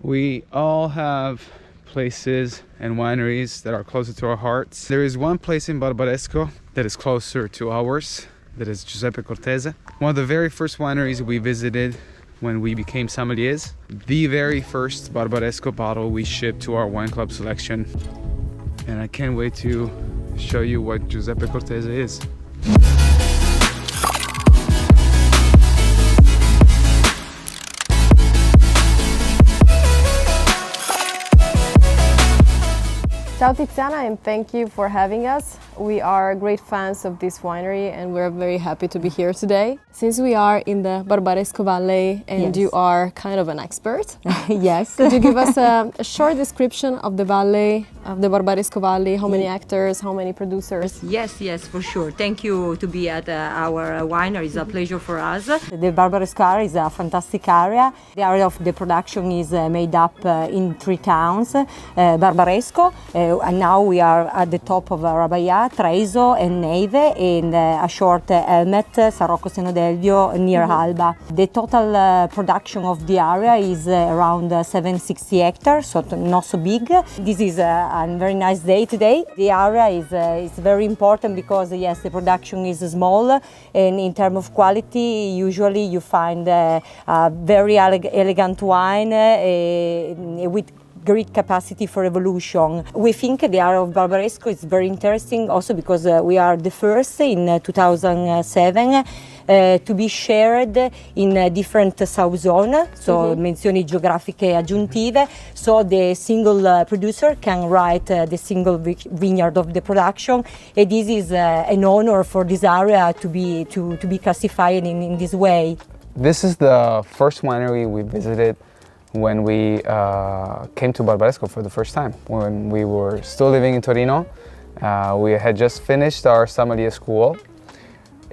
We all have places and wineries that are closer to our hearts. There is one place in Barbaresco that is closer to ours, that is Giuseppe Cortese. One of the very first wineries we visited when we became sommeliers. The very first Barbaresco bottle we shipped to our wine club selection. And I can't wait to show you what Giuseppe Cortese is. Ciao Tiziana, and thank you for having us. We are great fans of this winery and we're very happy to be here today. Since we are in the Barbaresco Valley and you are kind of an expert, yes. Could you give us a short description of the valley, of the Barbaresco Valley? How many hectares, how many producers? Yes, for sure. Thank you to be at our winery. It's a pleasure for us. The Barbaresco area is a fantastic area. The area of the production is made up in 3 towns, Barbaresco, and now we are at the top of Rabajà, Treviso and Neve, and a short helmet, Sarocco Senodelvio, near Alba. The total production of the area is around 760 hectares, so not so big. This is a very nice day today. The area is very important because yes, the production is small, and in terms of quality, usually you find a very elegant wine with great capacity for evolution. We think the area of Barbaresco is very interesting also because we are the first in 2007 to be shared in different sub-zone, so menzioni geografiche aggiuntive, so the single producer can write the single vineyard of the production, and this is an honor for this area to be classified in this way. This is the first winery we visited when we came to Barbaresco for the first time, when we were still living in Torino. We had just finished our sommelier school,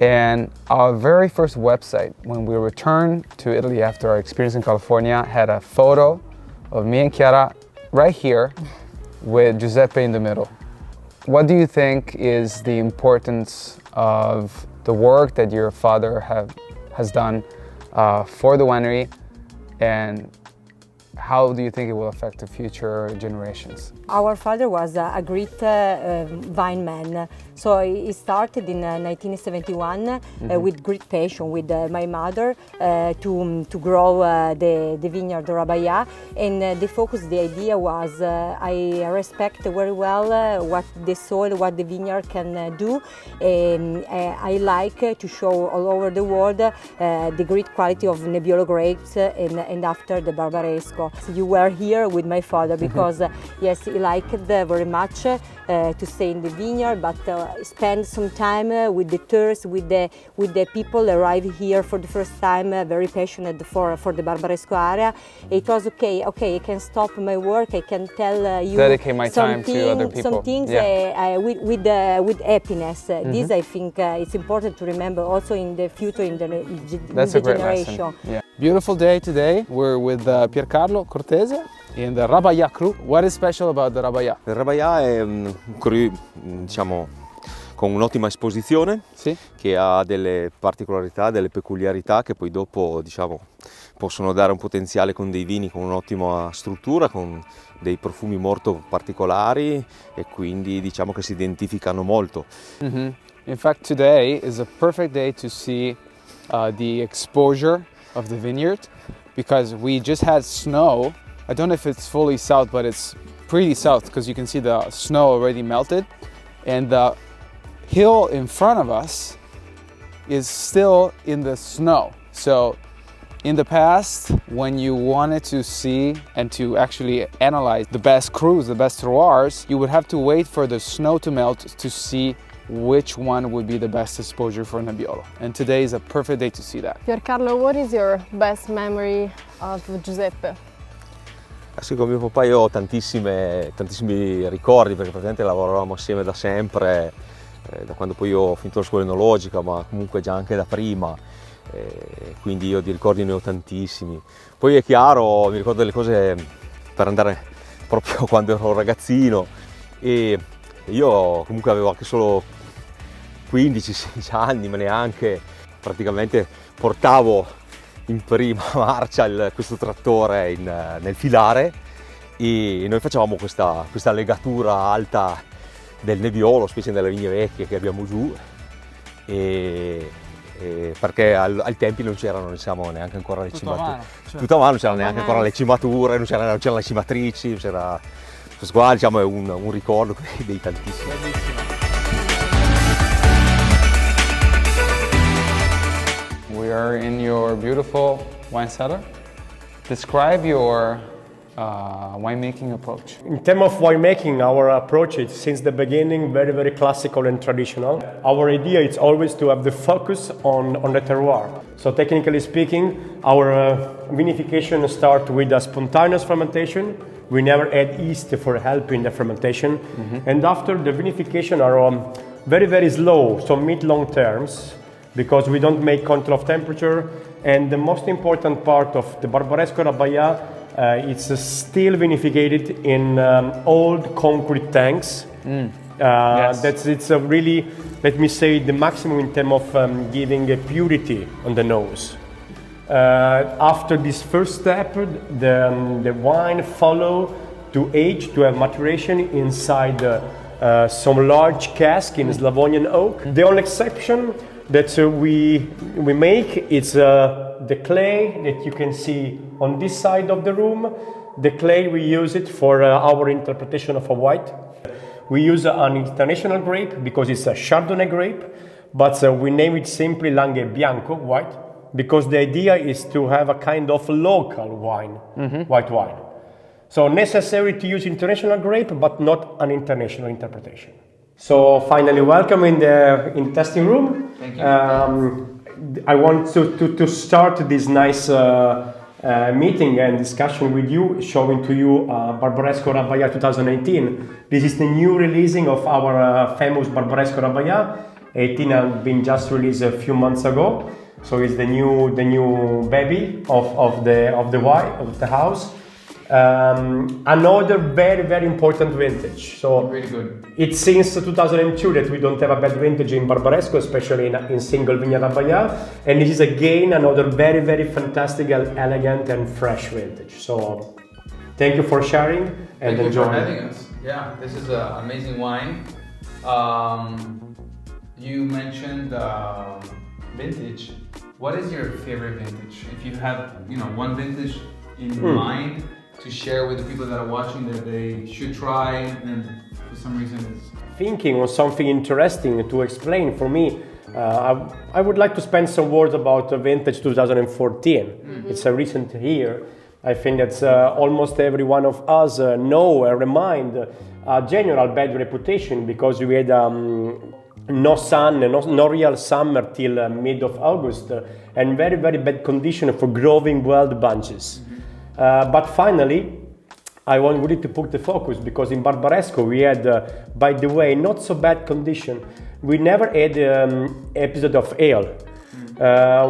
and our very first website, when we returned to Italy after our experience in California, had a photo of me and Chiara right here with Giuseppe in the middle. What do you think is the importance of the work that your father has done for the winery, and how do you think it will affect the future generations? Our father was a great vine man. So he started in 1971 with great passion with my mother to grow the vineyard Rabajà, and the focus, the idea was I respect very well what the soil, what the vineyard can do. I like to show all over the world the great quality of Nebbiolo grapes and after the Barbaresco. So you were here with my father because yes, he liked very much to stay in the vineyard, but spend some time with the tourists, with the people arrive here for the first time, very passionate for the Barbaresco area. It was okay, I can stop my work, I can tell you dedicate my time to other people. Some things with happiness. This I think it's important to remember also in the future, in the generation. Lesson. Yeah. Beautiful day today. We're with Piercarlo Cortese in the Rabajà cru. What is special about the Rabajà? Il Rabajà è un cru, diciamo, con un'ottima esposizione, che ha delle particolarità, delle peculiarità che poi dopo, diciamo, possono dare un potenziale con dei vini con un'ottima struttura, con dei profumi molto particolari e quindi diciamo che si identificano molto. In fact, today is a perfect day to see the exposure of the vineyard, because we just had snow. I don't know if it's fully south, but it's pretty south because you can see the snow already melted, and the hill in front of us is still in the snow. So in the past, when you wanted to see and to actually analyze the best crus, the best terroirs, you would have to wait for the snow to melt to see which one would be the best exposure for Nebbiolo. And today is a perfect day to see that. Piercarlo, what is your best memory of Giuseppe? Sì, con mio papà io ho tantissimi ricordi, perché praticamente lavoravamo assieme da sempre, da quando poi io ho finito la scuola enologica, ma comunque già anche da prima, quindi io di ricordi ne ho tantissimi. Poi è chiaro, mi ricordo delle cose per andare proprio quando ero un ragazzino, e io comunque avevo anche solo 15-16 anni, ma neanche, praticamente portavo in prima marcia questo trattore nel filare, e noi facevamo questa legatura alta del Nebbiolo, specie nelle vigne vecchie che abbiamo giù, perché ai tempi non siamo neanche ancora le cimature. Tutto a mano, non c'erano neanche ancora le cimature, non c'erano le cimatrici, non c'era. Questo qua, diciamo, è un ricordo dei tantissimi. We are in your beautiful wine cellar. Describe your winemaking approach. In terms of winemaking, our approach is since the beginning very, very classical and traditional. Our idea is always to have the focus on the terroir. So technically speaking, our vinification starts with a spontaneous fermentation. We never add yeast for helping the fermentation. And after the vinification are very, very slow, so mid-long terms, because we don't make control of temperature. And the most important part of the Barbaresco Rabajà, it's still vinificated in old concrete tanks. Yes. It's a really, let me say, the maximum in terms of giving a purity on the nose. After this first step, the wine follow to age, to have maturation inside some large cask in Slavonian oak. The only exception that we make is the clay that you can see on this side of the room. The clay, we use it for our interpretation of a white. We use an international grape because it's a Chardonnay grape, but we name it simply Langhe Bianco, white, because the idea is to have a kind of local wine, white wine. So necessary to use international grape, but not an international interpretation. So finally, welcome in the testing room. Thank you. I want to start this nice meeting and discussion with you, showing to you Barbaresco Rabajà 2018. This is the new releasing of our famous Barbaresco Rabajà. 18 has been just released a few months ago, so it's the new baby of the wine of the house. Another very, very important vintage. So Really good. it's since 2002 that we don't have a bad vintage in Barbaresco, especially in single vineyard Rabajà, and this is again another very, very fantastic, elegant and fresh vintage. So thank you for sharing and Thank you for enjoying. having us. Yeah, this is an amazing wine. You mentioned vintage. What is your favorite vintage? If you have, one vintage in mind to share with the people that are watching that they should try, and for some reason it's... Thinking on something interesting to explain for me, I would like to spend some words about vintage 2014. It's a recent year. I think that almost every one of us know and remind a general bad reputation because we had no sun, no real summer till mid of August, and very, very bad condition for growing wild bunches. But finally, I wanted to put the focus because in Barbaresco we had, by the way, not so bad condition. We never had episode of hail.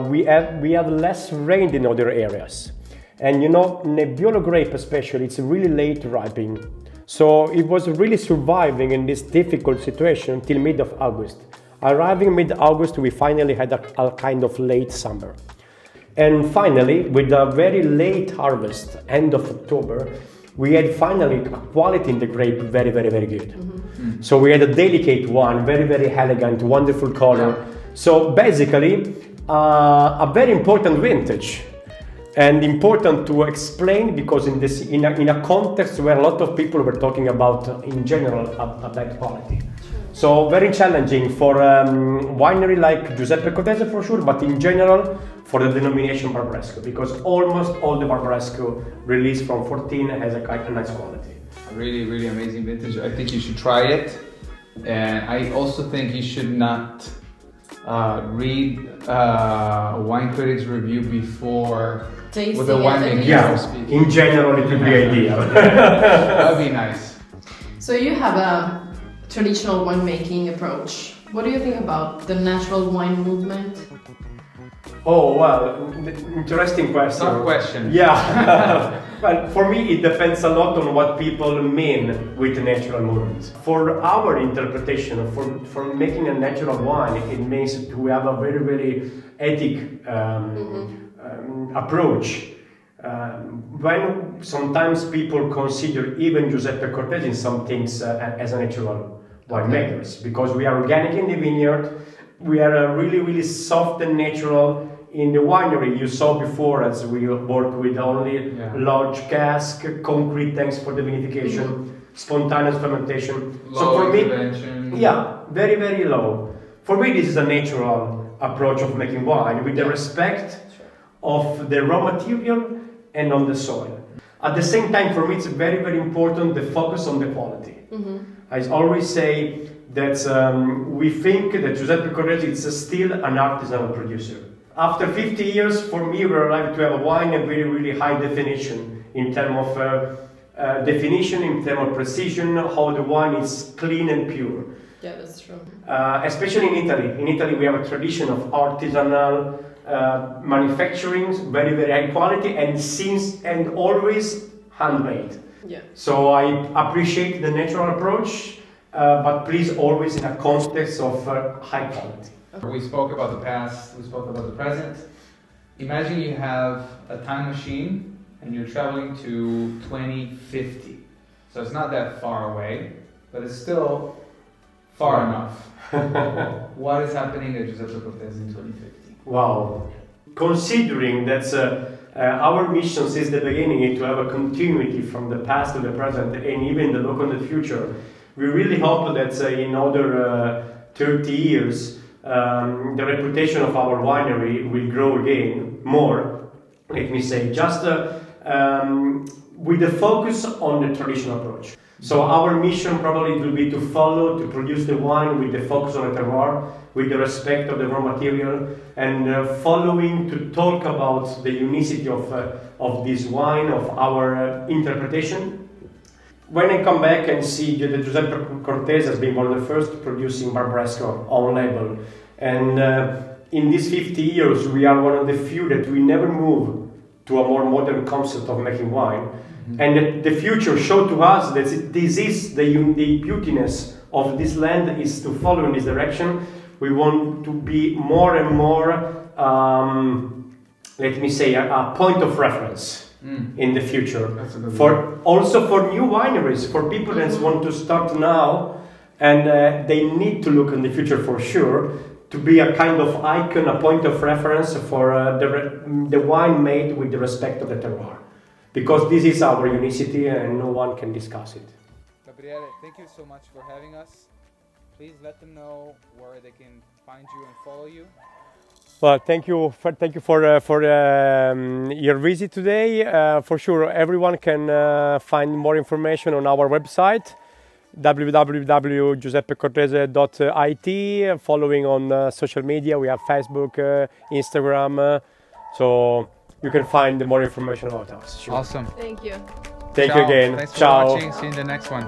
We have less rain in other areas. And Nebbiolo grape especially, it's really late ripening. So it was really surviving in this difficult situation till mid of August. Arriving mid-August, we finally had a kind of late summer. And finally, with a very late harvest, end of October, we had finally a quality in the grape very, very, very good. So we had a delicate one, very, very elegant, wonderful color. Yeah. So basically, a very important vintage. And important to explain because in a context where a lot of people were talking about, in general, a bad quality. So very challenging for winery like Giuseppe Cortese for sure, but in general for the denomination Barbaresco, because almost all the Barbaresco released from 14 has a nice quality. A really, really amazing vintage. I think you should try it. And I also think you should not read a wine critic's review before Tasting with a it winemaker and Yeah, speaking. in general it would be ideal. That would be nice. So you have a traditional winemaking approach. What do you think about the natural wine movement? Oh, well, interesting question. Tough question. Yeah. Well, for me, it depends a lot on what people mean with natural movement. For our interpretation, for making a natural wine, it means to have a very, very ethic approach. When sometimes people consider even Giuseppe Cortese in some things as a natural winemakers, because we are organic in the vineyard, we are really, really soft and natural in the winery. You saw before, as we work with only large cask, concrete tanks for the vinification, spontaneous fermentation. Low so for intervention. me, very, very low. For me, this is a natural approach of making wine with the respect of the raw material and on the soil. At the same time, for me, it's very, very important the focus on the quality. I always say that we think that Giuseppe Cortese is still an artisanal producer. After 50 years, for me, we're able to have a wine of really, really high definition in terms of definition, in terms of precision, how the wine is clean and pure. Yeah, that's true. Especially in Italy. In Italy, we have a tradition of artisanal manufacturing, very, very high quality, and always handmade. Yeah. So I appreciate the natural approach, but please always in a context of high quality. We spoke about the past, we spoke about the present. Imagine you have a time machine and you're traveling to 2050. So it's not that far away, but it's still far enough. What is happening at Giuseppe Cortese in 2050? Wow. Considering that our mission since the beginning is to have a continuity from the past to the present and even the look on the future, we really hope that in other 30 years, the reputation of our winery will grow again more, let me say, just with the focus on the traditional approach. So our mission probably will be to follow, to produce the wine with the focus on the terroir, with the respect of the raw material, and following to talk about the unicity of this wine, of our interpretation. When I come back and see that Giuseppe Cortese has been one of the first producing Barbaresco on label, and in these 50 years we are one of the few that we never move to a more modern concept of making wine, and the future showed to us that this is the beautiness of this land is to follow in this direction. We want to be more and more, let me say, a point of reference in the future. Also for new wineries, for people that want to start now, and they need to look in the future for sure, to be a kind of icon, a point of reference for the wine made with the respect of the terroir. Because this is our unicity and no one can discuss it. Gabriele, thank you so much for having us. Please let them know where they can find you and follow you. Well, thank you for your visit today. For sure, everyone can find more information on our website, www.giuseppecortese.it. Following on social media, we have Facebook, Instagram, so you can find more information about us. Sure. Awesome. Thank you. Thank you again. Thanks for Ciao. watching. See you in the next one.